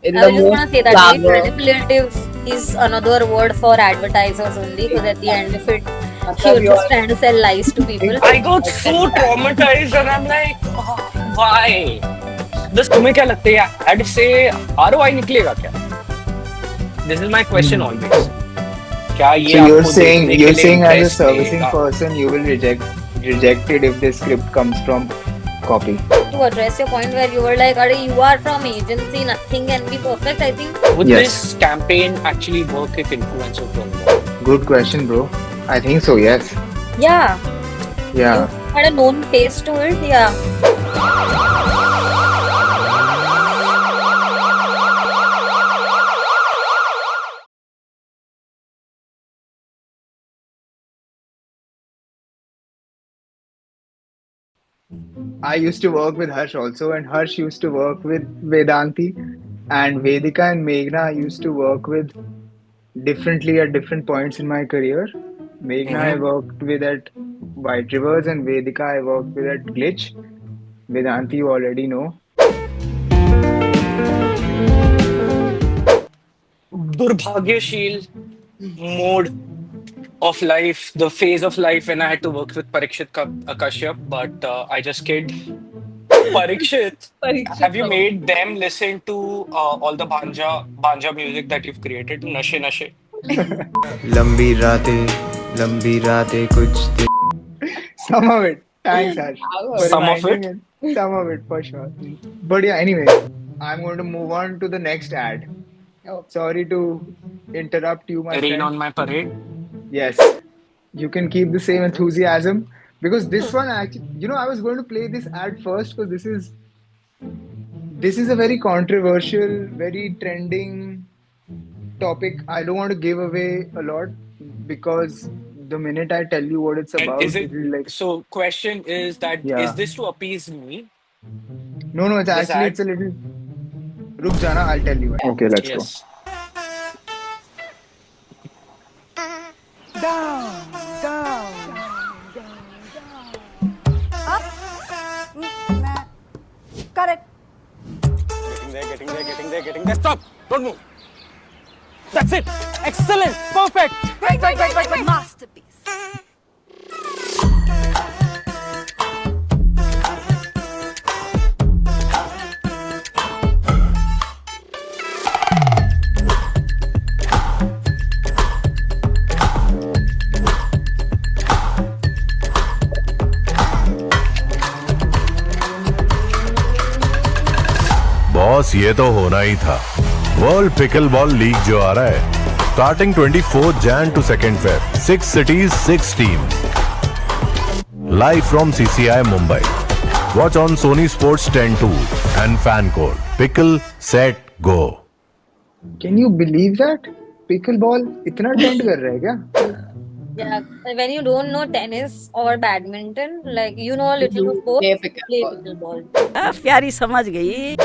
in I the was just most gonna say that maybe clever. manipulative is another word for advertisers only, because at the end of it, मतलब you're you just are trying to sell lies to people. I got so exactly. traumatized and I'm like, why? बस तुम्हें क्या लगता है add से ROI निकलेगा क्या? This is my question always. क्या ये So you're आपको saying देखने के you're लिए saying as a interest servicing देगा? person you will reject it if the script comes from copy. To address your point where you were like, "Are you are from agency, nothing can be perfect." I think Would Yes. this campaign actually work if influencers were involved? Good question, bro. I think so. Yes. yeah, Yeah. you had a known face to it. Yeah. I used to work with Harsh also, and Harsh used to work with Vedanti, and Vedika and Meghna used to work with differently at different points in my career. Meghna I Mm-hmm. worked with at White Rivers, and Vedika I worked with at Glitch. Vedanti you already know. Durbhagyasheel mode of life, the phase of life when I had to work with Parikshit Kashyap, but I just kid. Parikshit, Parikshit have you Kapoor. made them listen to all the banja music that you've created? Nashe Nashe. लंबी रातें कुछ दिन Some of it. Thanks, Harsh, for Some of reminding it. it. Some of it for sure. But yeah, anyways, I'm going to move on to the next ad. Oh, Sorry to interrupt you, my Rain friend. on my parade. Yes, you can keep the same enthusiasm because this one actually, I was going to play this ad first because this is a very controversial, very trending topic. I don't want to give away a lot because the minute I tell you what it's And is about, it it'll like, so? Question is that is yeah. this to appease me? No, no, it's This actually ad? it's a little. Ruk jana, I'll tell you. Okay, let's go. Yes. Correct. Getting there. Stop. Don't move. That's it. Excellent. Perfect. Wait. Masterpiece. Boss ये तो होना ही था. World pickle ball league जो आ रहा है, starting 24 Jan to 2nd Feb. 6 cities, 6 teams. Live from CCI Mumbai. Watch on Sony Sports 10 2 and fan code pickle set go. Can you believe that? Pickleball इतना trend कर रहा है क्या? Yeah, when you don't know tennis or badminton, like you know a little of both, play pickleball. play pickleball. प्यारी समझ गई.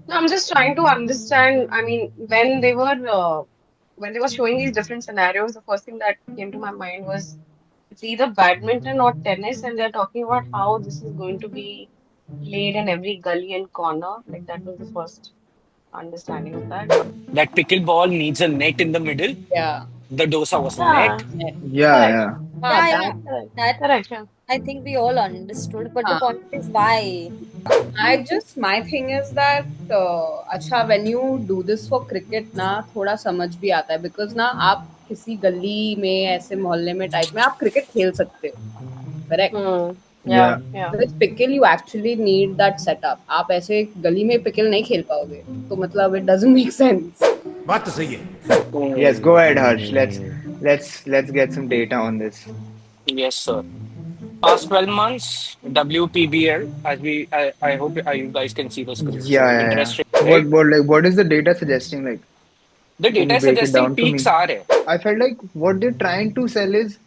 No, I'm just trying to understand. I mean, when they were showing these different scenarios, the first thing that came to my mind was it's either badminton or tennis, and they're talking about how this is going to be played in every gully and corner. Like that was the first understanding of that. That pickleball needs a net in the middle. Yeah. The dosa was Yeah, net. Yeah, correct, yeah. Yeah, That yeah. correct, That correct. Yeah. I think we all understood, but the हाँ. point is why. My thing is that अच्छा when you do this for cricket ना थोड़ा समझ भी आता है because ना आप किसी गली में ऐसे मोहल्ले में टाइप में आप क्रिकेट खेल सकते हो, correct? Yeah, Yeah. yeah. With pickle you actually need that setup. आप ऐसे गली में pickle नहीं खेल पाओगे, तो मतलब it doesn't make sense. बात तो सही है. Yes, go ahead, Harsh. Let's get some data on this. Yes, sir. Past 12 months, WPBL, I hope you guys can see the screen. So Yeah. interest rate, right? What is the data suggesting? Like, The can data you is break it suggesting down for peaks me? are there. I felt like what they're trying to sell is,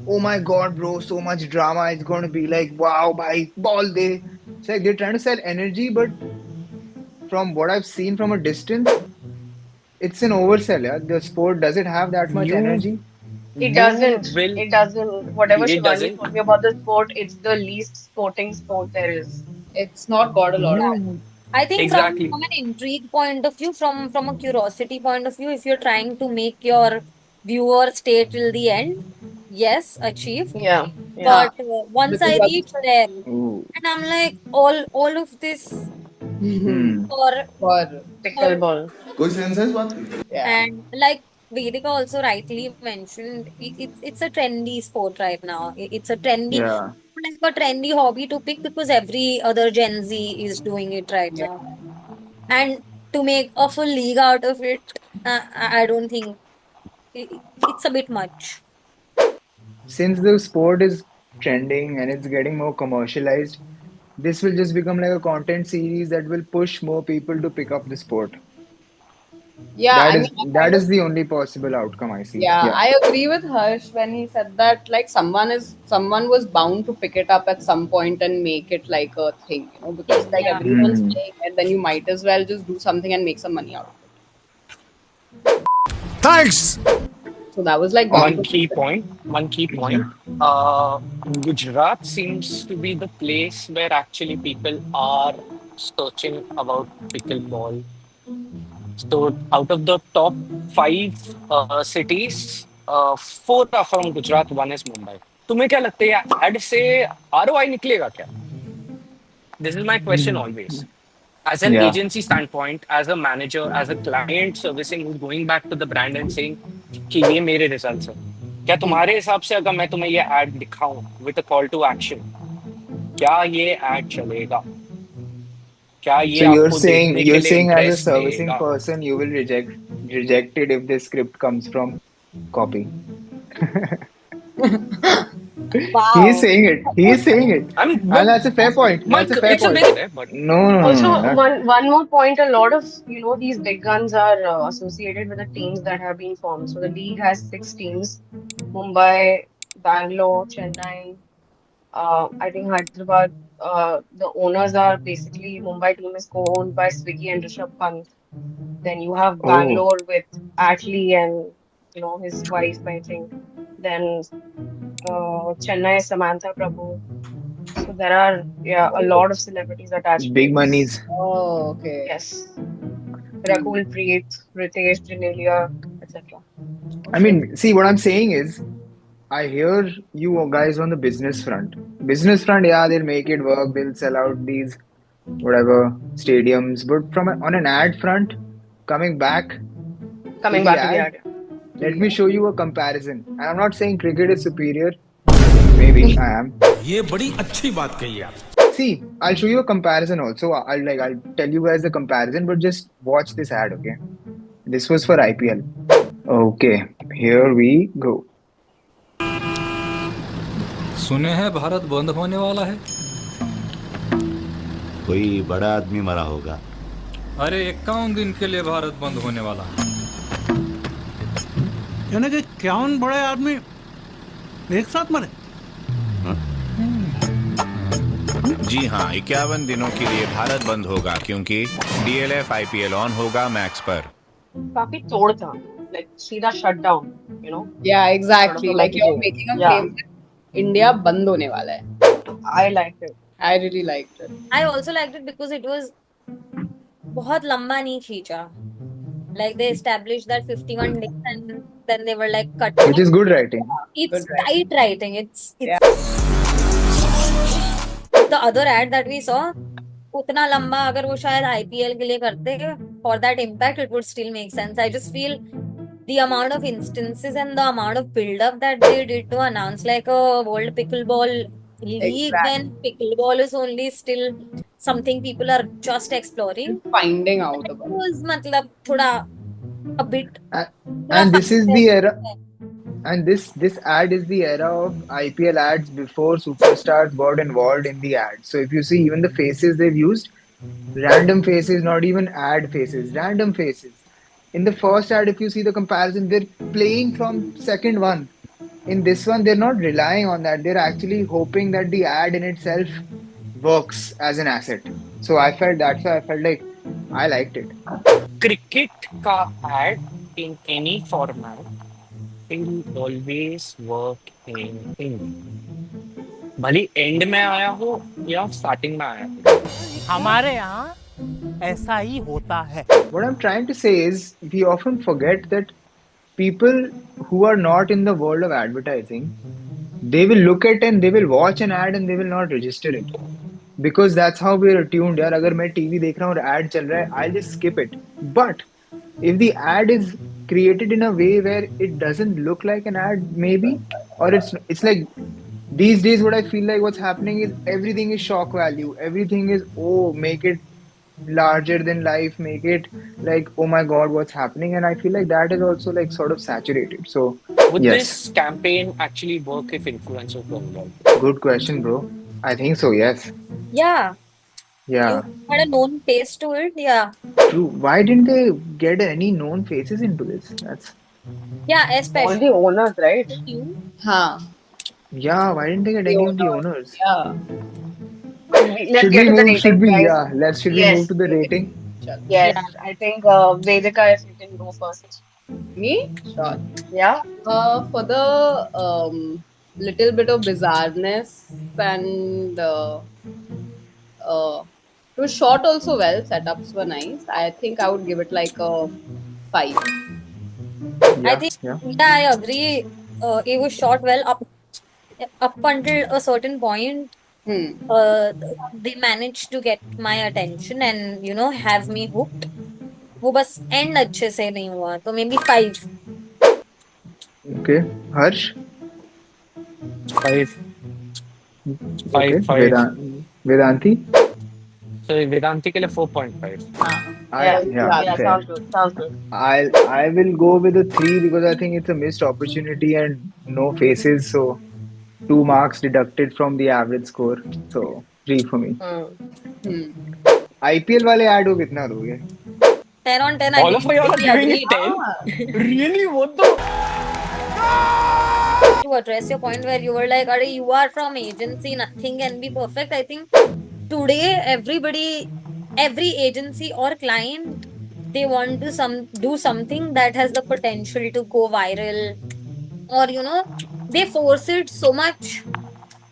oh my god, bro, so much drama. It's going to be like, wow, bhai, ball day. It's like they're trying to sell energy, but from what I've seen from a distance, it's an oversell. Yeah? The sport, does it have that much You energy? It you doesn't. will It doesn't. Whatever it Shivangi doesn't. told me about the sport, it's the least sporting sport there is. It's not got a lot of You energy. I think Exactly. from an intrigue point of view, from a curiosity point of view, if you're trying to make your viewer stay till the end, yes, achieved. Yeah, yeah. Yeah, But once I because reach there, Ooh. and I'm like, all of this Hmm. for for for Pickleball. yeah. and like Vedika also rightly mentioned, it's a trendy sport right now. It's a trendy, Yeah. like a trendy hobby to pick because every other Gen Z is doing it right Yeah. now. And to make a full league out of it, I don't think it's a bit much. Since the sport is trending and it's getting more commercialized, this will just become like a content series that will push more people to pick up the sport. Yeah, That I is mean, I that kind of, is the only possible outcome I see. yeah, Yeah. I agree with Harsh when he said that like someone was bound to pick it up at some point and make it like a thing, because like Yeah. everyone's Hmm. playing it, then you might as well just do something and make some money out of Thanks. it. So that was like bound One to key happen. point. One key point. Yeah. Gujarat seems to be the place where actually people are searching about pickleball. So out of the top five cities, four are from Gujarat, one is Mumbai. तुम्हें क्या लगता है add से ROI निकलेगा क्या? This is my question Hmm. always. As an Yeah. agency standpoint, as a manager, as a client servicing who's going back to the brand and saying कि ये मेरे results है. क्या तुम्हारे हिसाब से अगर मैं तुम्हें ये ad दिखाऊं with a call to action, क्या ये ad चलेगा? क्या ये So आपको देखने के you're लिए saying as a interest servicing देगा? person, you will reject it if the script comes from copy. He is Wow. saying it. He is saying it. I mean, And but that's a fair point. That's a fair it's a point. very but No, no, no, Also, no, no. one more point. A lot of these big guns are associated with the teams that have been formed. So the league has 6 teams: Mumbai, Bangalore, Chennai. I think Hyderabad. The owners are basically Mumbai team is co-owned by Swiggy and Rishabh Pant. Then you have Oh, Bangalore with Atlee and his wife, I think. Then Chennai is Samantha Prabhu. So there are a lot of celebrities attached to big this. monies. Oh, okay. Yes, Rakul Preet, Ritesh, Janelia, etc. I mean, see, what I'm saying is, I hear you guys on the business front. Business front, yeah, they'll make it work. They'll sell out these whatever stadiums. But on an ad front, coming back to Coming the back to the ad, idea. let me show you a comparison. And I'm not saying cricket is superior. Maybe I am. ये बड़ी अच्छी बात कही आप. See, I'll show you a comparison also. I'll tell you guys the comparison, but just watch this ad, okay? This was for IPL. Okay, here we go. सुने हैं भारत बंद होने वाला है. कोई बड़ा आदमी मरा होगा. अरे 51 दिन के लिए भारत बंद होने वाला है. यानी कि 51 बड़े आदमी एक साथ मरे. जी हाँ, 51 दिनों के लिए भारत बंद होगा क्योंकि DLF IPL ऑन होगा मैक्स पर. काफी तोड़ था, like सीधा shut down, Yeah, exactly. sort of a Like you're messaging. making a Yeah, claim that India बंद होने वाला है. I liked it. I really liked it. I also liked it because it was बहुत लंबा नहीं खींचा. Like they established that 51 days and then they were like cutting Which is good writing. It's Good writing. tight writing. It's Yeah. the other ad that we saw. उतना लंबा अगर वो शायद IPL के लिए करते for that impact, it would still make sense. I just feel the amount of instances and the amount of build-up that they did to announce like a World Pickleball League when pickleball is only still something people are just exploring. Finding out It about. was मतलब थोड़ा a bit And this is the era. And this ad is the era of IPL ads before superstars got involved in the ad. So if you see even the faces they've used, random faces, not even ad faces, random faces. In the first ad, if you see the comparison, they're playing from second one. In this one, they're not relying on that. They're actually hoping that the ad in itself works as an asset. So that's why I felt like I liked it. cricket का ad in any format will always work in India. भले and में आया हो या starting में आया हो. हमारे यहाँ ऐसा ही होता है। What I'm trying to say is, we often forget that people who are not in the world of advertising, they will look at and they will watch an ad and they will not register it because that's how we're attuned. यार अगर मैं TV देख रहा हूँ और ad चल रहा है, I'll just skip it. But if the ad is created in a way where it doesn't look like an ad, maybe, or it's like these days what I feel like what's happening is everything is shock value. Everything is, oh, make it larger than life, make it like, oh my god, what's happening? And I feel like that is also like sort of saturated. So Would yes, this campaign actually work if influencers were involved? good question, bro. I think so, yes. Yeah, Yeah, you had a known face to it. Yeah, true. Why didn't they get any known faces into this? That's yeah, All especially the owners, right? you. हाँ, yeah. Why didn't they get the any of the owner. owners? Yeah. Let's Should get we to the move? Should ratings, we? guys. Yeah. Should we Yes. move to the rating? Yes, Yeah. I think Vedika, if you can go first. Me? Sure. Yeah. For the little bit of bizarreness and it was shot also well. Setups were nice. I think I would give it like a 5. I Yeah. think, Yeah. yeah, I agree. It was shot well up until a certain point. Hmm. They managed to get my attention and have me hooked. वो बस and अच्छे से नहीं हुआ तो may be 5. Okay. Harsh. 5. Okay. 5. Vedanti. So Vedanti के लिए 4.5. Yeah, sounds good. Sounds good. I will go with a 3 because I think it's a missed opportunity and no faces, so 2 marks deducted from the average score. So 3 for me. Hmm. IPL वाले ad को कितना दोगे? 10 on 10. All of you are giving it 10? Really? What the? To address your point where you were like, "Are you are from agency, nothing can be perfect." I think today every agency or client, they want to do something that has the potential to go viral, or they force it so much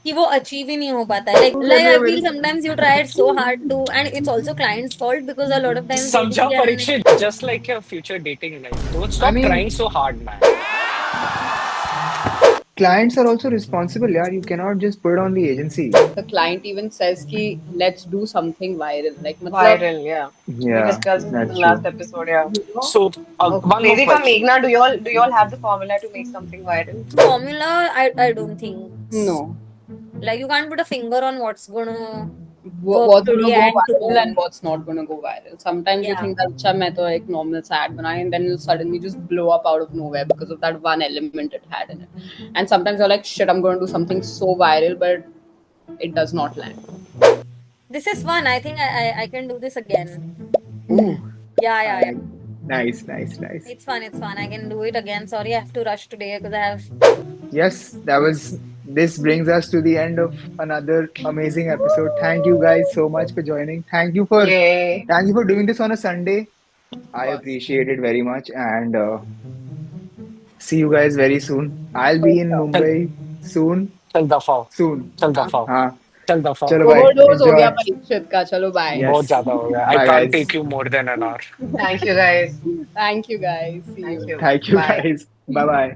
कि वो achieve ही नहीं हो पाता है. Like I feel sometimes you try it so hard to, and it's also client's fault because a lot of times they Samjha think Parikshit, just like your future dating life. Don't stop trying so hard, man. Clients are also responsible, yeah. You cannot just put it on the agency. The client even says ki let's do something viral. Like Viral, yeah. We Yeah, discussed this in that's the last true. episode, yeah. So one more Vedika, question. Meghna, do you all have the formula to make something viral? formula. I don't think. No. Like you can't put a finger on what's gonna What's to going to the go ad to viral and what's not going to go viral. Sometimes you Yeah. think that अच्छा मैं तो एक normal सा ad बनाया and then you suddenly just blow up out of nowhere because of that one element it had in it. And sometimes you're like, shit, I'm going to do something so viral, but it does not land. This is fun. I think I can do this again. Ooh, Yeah. nice. It's fun. I can do it again. Sorry, I have to rush today because I have. Yes, this brings us to the end of another amazing episode. Thank you guys so much for joining. Thank you for Yay. doing this on a Sunday. I appreciate it very much, and see you guys very soon. I'll be in Mumbai soon. चल दफाओ. चल दफाओ. हाँ, चल दफाओ. चलो bye. Overdose हो Enjoy. गया परीक्षित का. चलो bye. Yes. बहुत ज्यादा हो गया. I Bye, can't guys. take you more than an hour. Thank you, guys. Thank you guys. See Thank you. you. Thank you Bye. guys. Bye bye.